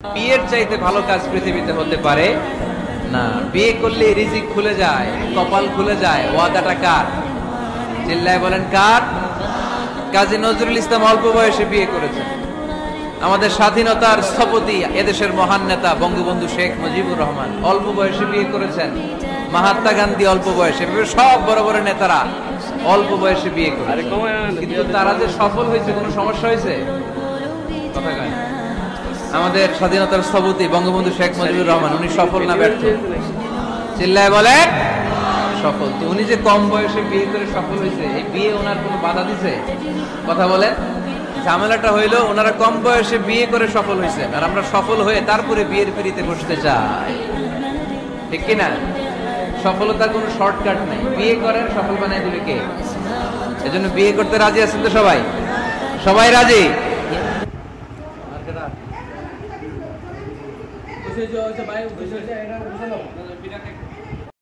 বিয়ের চাইতে ভালো কাজ পৃথিবীতে হতে পারে না। বিয়ে করলে রিজিক খুলে যায়, কপাল খুলে যায়। ওয়াদাটা কার? চিল্লায় বলেন কার? কাজী নজরুল ইসলাম অল্প বয়সে বিয়ে করেছেন। আমাদের স্বাধীনতার স্থপতি এদেশের মহান নেতা বঙ্গবন্ধু শেখ মুজিবুর রহমান অল্প বয়সে বিয়ে করেছেন। মহাত্মা গান্ধী অল্প বয়সে, সব বড় বড় নেতারা অল্প বয়সে বিয়ে করেছেন। কিন্তু তারা যে সফল হয়েছে, কোনো সমস্যা হয়েছে? কথা কয়। আমাদের স্বাধীনতার স্থপতি বঙ্গবন্ধু শেখ মুজিবুর রহমান, উনি সফল না ব্যর্থ? চিল্লায় বলেন সফল। তো উনি যে কম বয়সে বিয়ে করে সফল হয়েছে, এই বিয়ে ওনার কোনো বাধা দিছে? কথা বলেন। ঝামেলাটা হইলো ওনারা কম বয়সে বিয়ে করে সফল হয়েছে, আর আমরা সফল হয়ে তারপরে বিয়ের পিড়িতে বসতে চাই, ঠিক কিনা? সফলতার কোনো শর্টকাট নাই। বিয়ে করেন, সফল বানায় দিবে কে? এজন্য বিয়ে করতে রাজি আছেন তো সবাই? সবাই রাজি?